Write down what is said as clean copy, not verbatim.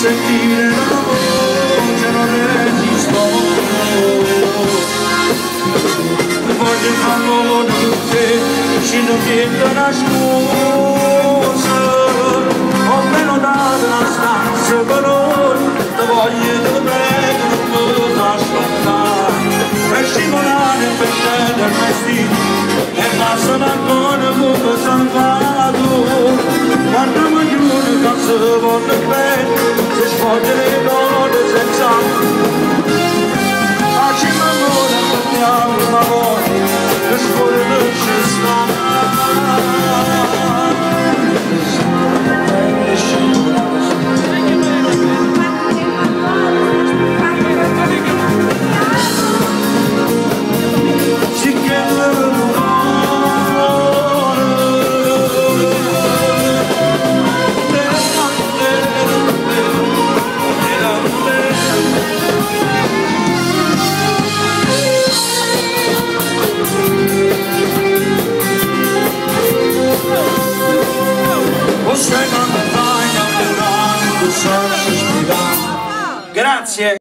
sentire la voce non resisto, voglio farlo con te, ci non chiedo una scusa, ho meno dato una stanza per ora, ti voglio e ti prego non mi ascoltare, per scivolare per te del vestito, e basta ancora come salvato, quando mi chiudo cazzo voglio bene, se sfogge le cose senza facciamo amore, portiamo una volta, che scuola non ci sta. Grazie.